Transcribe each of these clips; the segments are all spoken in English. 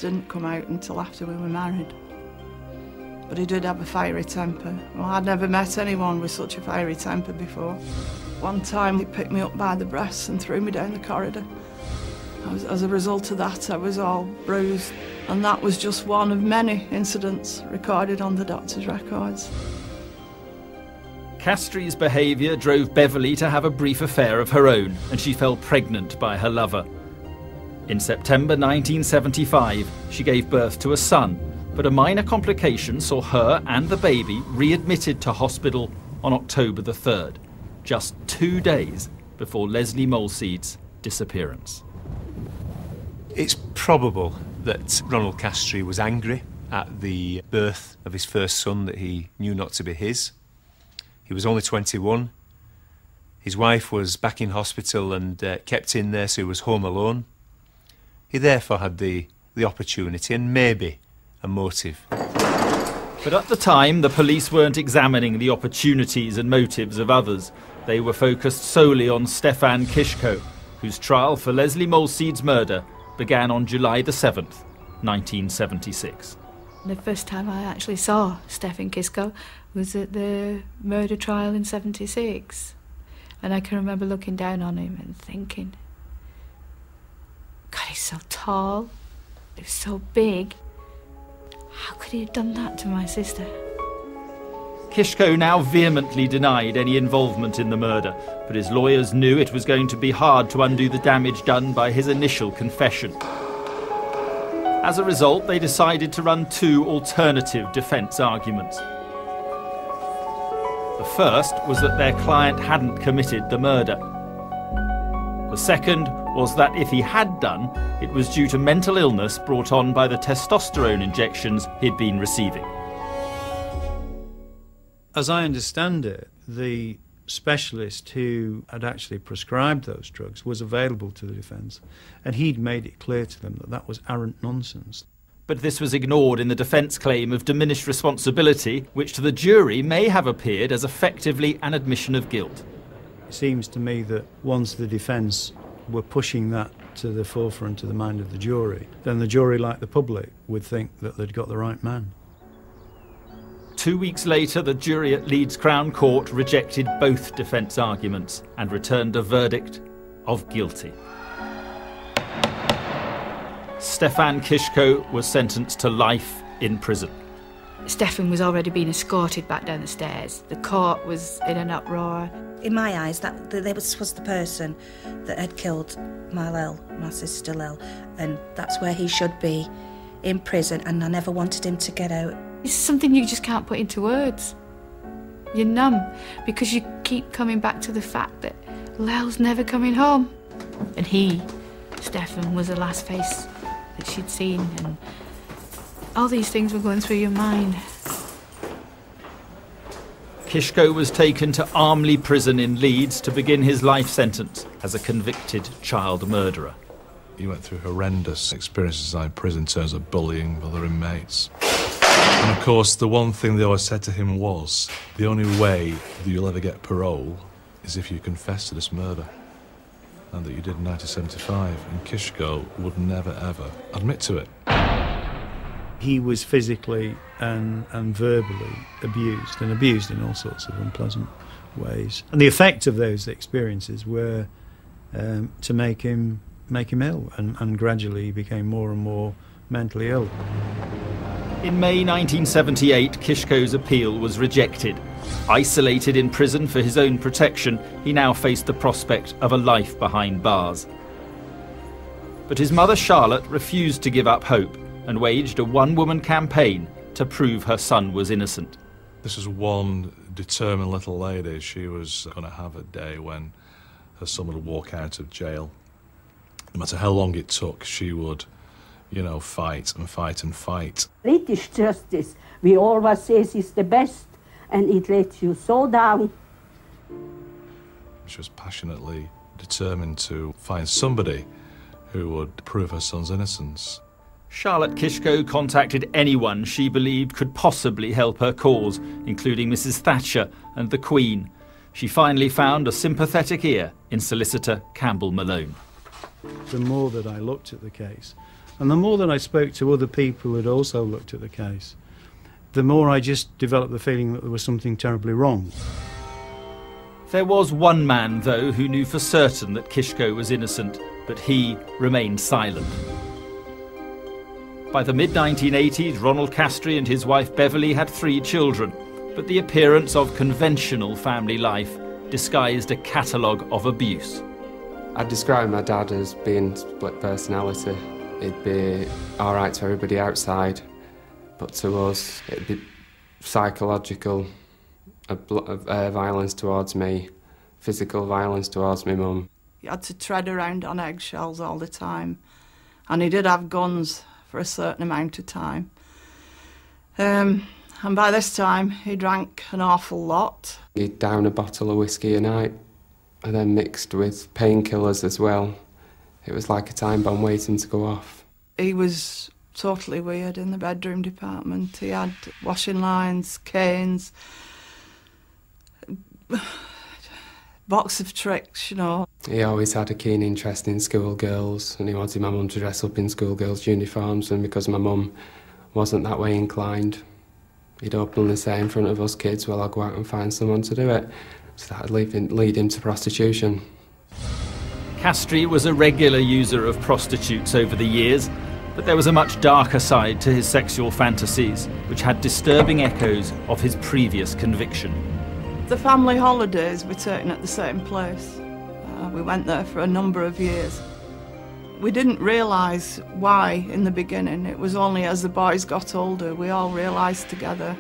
Didn't come out until after we were married. But he did have a fiery temper. Well, I'd never met anyone with such a fiery temper before. One time he picked me up by the breasts and threw me down the corridor. As a result of that, I was all bruised. And that was just one of many incidents recorded on the doctor's records. Castrie's behaviour drove Beverly to have a brief affair of her own, and she fell pregnant by her lover. In September 1975, she gave birth to a son, but a minor complication saw her and the baby readmitted to hospital on October the 3rd, just 2 days before Lesley Molseed's disappearance. It's probable that Ronald Castrie was angry at the birth of his first son that he knew not to be his. He was only 21. His wife was back in hospital and kept in there, so he was home alone. He therefore had the opportunity and maybe a motive. But at the time, the police weren't examining the opportunities and motives of others. They were focused solely on Stefan Kiszko, whose trial for Lesley Molseed's murder began on July the 7th, 1976. The first time I actually saw Stefan Kiszko was at the murder trial in 76. And I can remember looking down on him and thinking, God, he's so tall, he was so big. How could he have done that to my sister? Kiszko now vehemently denied any involvement in the murder, but his lawyers knew it was going to be hard to undo the damage done by his initial confession. As a result, they decided to run 2 alternative defence arguments. The first was that their client hadn't committed the murder. The second was that if he had done, it was due to mental illness brought on by the testosterone injections he'd been receiving. As I understand it, the specialist who had actually prescribed those drugs was available to the defence, and he'd made it clear to them that that was arrant nonsense. But this was ignored in the defence claim of diminished responsibility, which to the jury may have appeared as effectively an admission of guilt. It seems to me that once the defence were pushing that to the forefront of the mind of the jury, then the jury, like the public, would think that they'd got the right man. 2 weeks later, the jury at Leeds Crown Court rejected both defence arguments and returned a verdict of guilty. Stefan Kiszko was sentenced to life in prison. Stefan was already being escorted back down the stairs. The court was in an uproar. In my eyes, that was the person that had killed my sister Lil, and that's where he should be, in prison, and I never wanted him to get out. It's something you just can't put into words. You're numb because you keep coming back to the fact that Lel's never coming home. And he, Stefan, was the last face that she'd seen, and all these things were going through your mind. Kiszko was taken to Armley Prison in Leeds to begin his life sentence as a convicted child murderer. He went through horrendous experiences inside prison in terms of bullying other inmates. And of course, the one thing they always said to him was, the only way that you'll ever get parole is if you confess to this murder. And that you did in 1975, and Kiszko would never, ever admit to it. He was physically and verbally abused, and abused in all sorts of unpleasant ways. And the effect of those experiences were to make him ill, and gradually he became more and more mentally ill. In May 1978, Kiszko's appeal was rejected. Isolated in prison for his own protection, he now faced the prospect of a life behind bars. But his mother Charlotte refused to give up hope and waged a one-woman campaign to prove her son was innocent. This was one determined little lady. She was going to have a day when her son would walk out of jail. No matter how long it took, she would, fight and fight and fight. British justice, we always say, is the best, and it lets you so down. She was passionately determined to find somebody who would prove her son's innocence. Charlotte Kiszko contacted anyone she believed could possibly help her cause, including Mrs. Thatcher and the Queen. She finally found a sympathetic ear in solicitor Campbell Malone. The more that I looked at the case, And the more that I spoke to other people who'd also looked at the case, the more I just developed the feeling that there was something terribly wrong. There was one man, though, who knew for certain that Kiszko was innocent, but he remained silent. By the mid-1980s, Ronald Castry and his wife Beverly had 3 children, but the appearance of conventional family life disguised a catalogue of abuse. I'd describe my dad as being split personality. It'd be all right to everybody outside, but to us it'd be psychological violence towards me, physical violence towards my mum. He had to tread around on eggshells all the time, and he did have guns for a certain amount of time. And by this time he drank an awful lot. He'd down a bottle of whiskey a night, and then mixed with painkillers as well. It was like a time bomb waiting to go off. He was totally weird in the bedroom department. He had washing lines, canes, box of tricks, you know. He always had a keen interest in schoolgirls, and he wanted my mum to dress up in schoolgirls' uniforms, and because my mum wasn't that way inclined, he'd openly say in front of us kids, well, I'll go out and find someone to do it. So that would lead him to prostitution. Castry was a regular user of prostitutes over the years, but there was a much darker side to his sexual fantasies, which had disturbing echoes of his previous conviction. The family holidays were taken at the same place. We went there for a number of years. We didn't realise why in the beginning. It was only as the boys got older we all realised together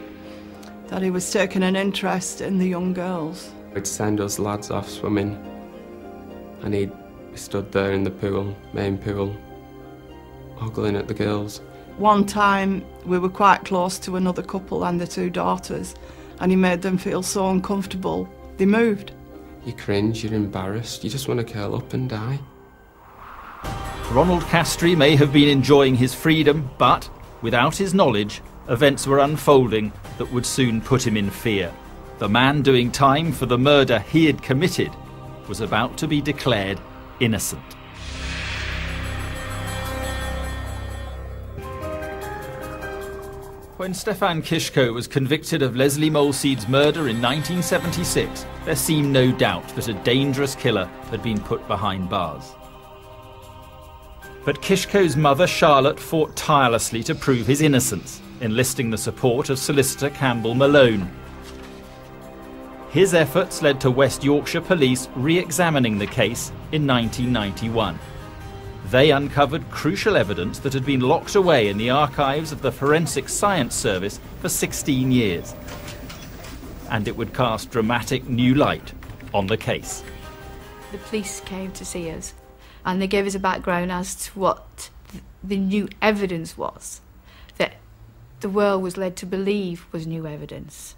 that he was taking an interest in the young girls. He'd send us lads off swimming, and he'd stood there in the pool, main pool, ogling at the girls. One time we were quite close to another couple and their 2 daughters, and he made them feel so uncomfortable they moved. You cringe, you're embarrassed, you just want to curl up and die. Ronald Castry may have been enjoying his freedom, but without his knowledge, events were unfolding that would soon put him in fear. The man doing time for the murder he had committed was about to be declared innocent. When Stefan Kiszko was convicted of Lesley Molseed's murder in 1976, there seemed no doubt that a dangerous killer had been put behind bars. But Kiszko's mother, Charlotte, fought tirelessly to prove his innocence, enlisting the support of solicitor Campbell Malone. His efforts led to West Yorkshire police re-examining the case in 1991. They uncovered crucial evidence that had been locked away in the archives of the Forensic Science Service for 16 years. And it would cast dramatic new light on the case. The police came to see us, and they gave us a background as to what the new evidence was, that the world was led to believe was new evidence.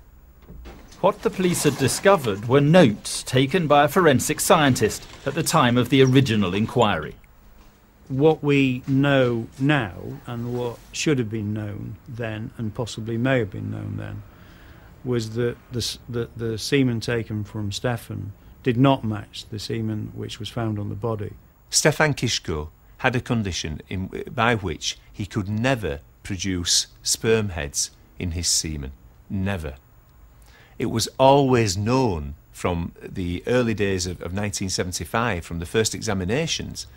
What the police had discovered were notes taken by a forensic scientist at the time of the original inquiry. What we know now, and what should have been known then, and possibly may have been known then, was that the semen taken from Stefan did not match the semen which was found on the body. Stefan Kiszko had a condition by which he could never produce sperm heads in his semen. Never. It was always known from the early days of 1975, from the first examinations,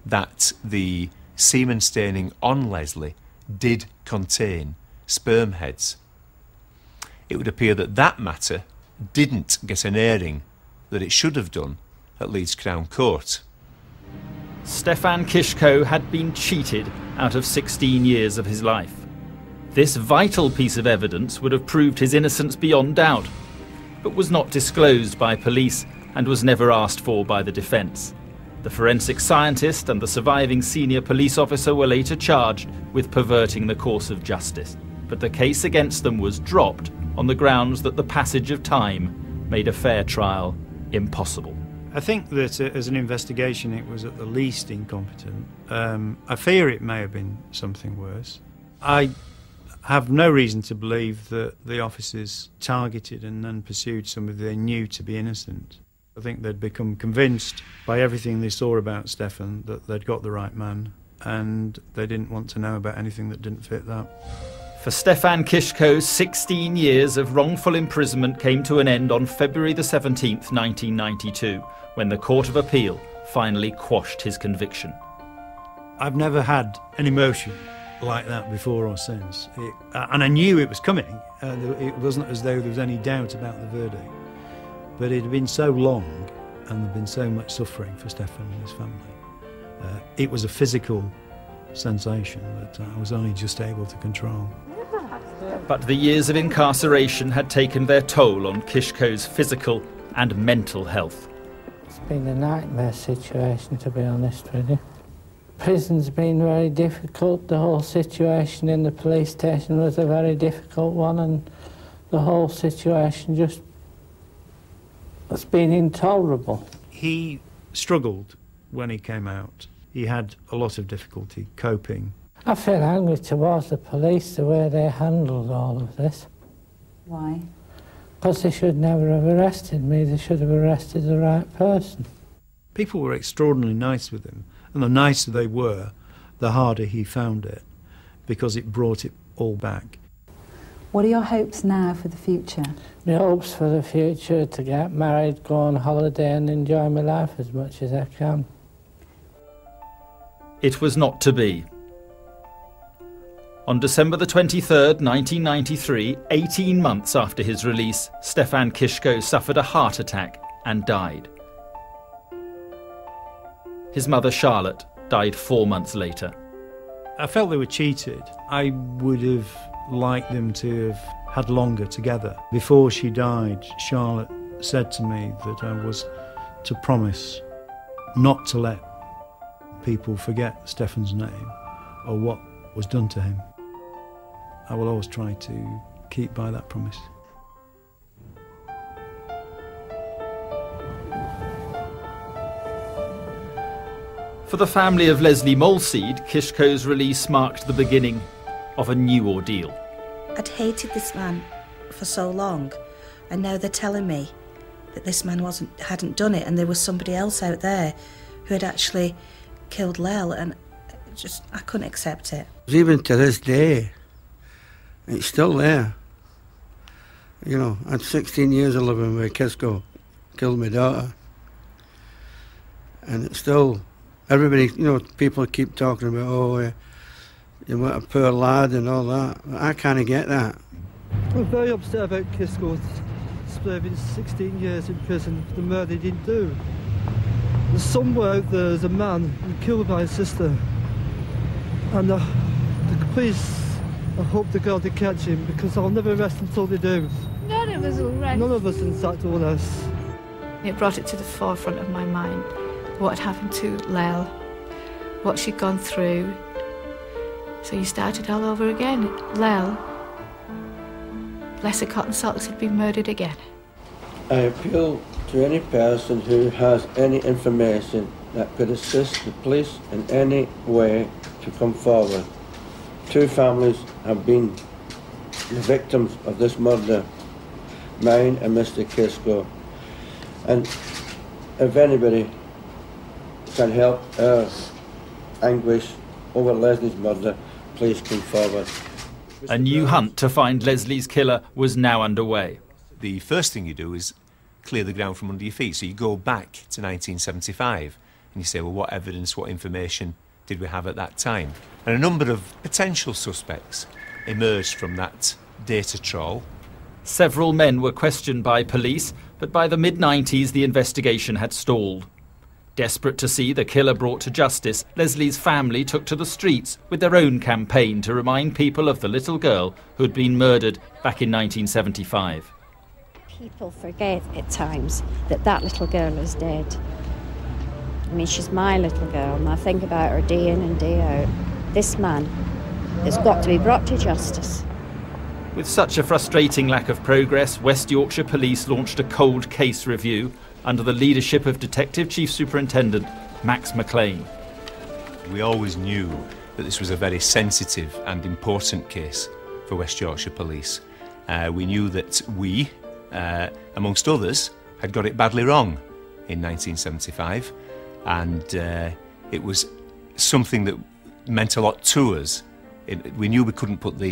that the semen staining on Lesley did contain sperm heads. It would appear that that matter didn't get an airing that it should have done at Leeds Crown Court. Stefan Kiszko had been cheated out of 16 years of his life. This vital piece of evidence would have proved his innocence beyond doubt, but was not disclosed by police and was never asked for by the defence. The forensic scientist and the surviving senior police officer were later charged with perverting the course of justice, but the case against them was dropped on the grounds that the passage of time made a fair trial impossible. I think that as an investigation it was at the least incompetent. I fear it may have been something worse. I have no reason to believe that the officers targeted and then pursued somebody they knew to be innocent. I think they'd become convinced by everything they saw about Stefan that they'd got the right man and they didn't want to know about anything that didn't fit that. For Stefan Kiszko, 16 years of wrongful imprisonment came to an end on February the 17th, 1992, when the Court of Appeal finally quashed his conviction. I've never had an emotion like that before or since. And I knew it was coming. It wasn't as though there was any doubt about the verdict. But it had been so long and there had been so much suffering for Stefan and his family. It was a physical sensation that I was only just able to control. But the years of incarceration had taken their toll on Kiszko's physical and mental health. It's been a nightmare situation, to be honest with you. Prison's been very difficult. The whole situation in the police station was a very difficult one, and the whole situation just has been intolerable. He struggled when he came out. He had a lot of difficulty coping. I feel angry towards the police, the way they handled all of this. Why? Because they should never have arrested me. They should have arrested the right person. People were extraordinarily nice with him, and the nicer they were, the harder he found it, because it brought it all back. What are your hopes now for the future? My hopes for the future are to get married, go on holiday and enjoy my life as much as I can. It was not to be. On December the 23rd, 1993, 18 months after his release, Stefan Kiszko suffered a heart attack and died. His mother, Charlotte, died 4 months later. I felt they were cheated. I would have liked them to have had longer together. Before she died, Charlotte said to me that I was to promise not to let people forget Stefan's name or what was done to him. I will always try to keep by that promise. For the family of Lesley Molseed, Kiszko's release marked the beginning of a new ordeal. I'd hated this man for so long, and now they're telling me that this man hadn't done it, and there was somebody else out there who had actually killed Lel, and I couldn't accept it. Even to this day, it's still there. You know, I had 16 years of living with Kiszko, killed my daughter, and it's still, everybody, you know, people keep talking about, oh, you were a poor lad and all that. I kind of get that. I'm very upset about Kiszko serving 16 years in prison for the murder he didn't do. There's somewhere out there there's a man who killed my sister, and the police, I hope to God they catch him, because I'll never rest until they do. None of us will rest. None of us, in fact, will rest. It brought it to the forefront of my mind what had happened to Lel, what she'd gone through. So you started all over again. Lel, bless her cotton socks, had been murdered again. I appeal to any person who has any information that could assist the police in any way to come forward. 2 families have been the victims of this murder, mine and Mr. Kiszko. And if anybody can help our anguish over Lesley's murder, please come forward. A new hunt to find Lesley's killer was now underway. The first thing you do is clear the ground from under your feet. So you go back to 1975 and you say, well, what evidence, what information did we have at that time? And a number of potential suspects emerged from that data trawl. Several men were questioned by police, but by the mid-90s the investigation had stalled. Desperate to see the killer brought to justice, Lesley's family took to the streets with their own campaign to remind people of the little girl who had been murdered back in 1975. People forget at times that that little girl is dead. I mean, she's my little girl, and I think about her day in and day out. This man has got to be brought to justice. With such a frustrating lack of progress, West Yorkshire Police launched a cold case review under the leadership of Detective Chief Superintendent Max McLean. We always knew that this was a very sensitive and important case for West Yorkshire Police. We knew that we, amongst others, had got it badly wrong in 1975, and it was something that meant a lot to us. We knew we couldn't put the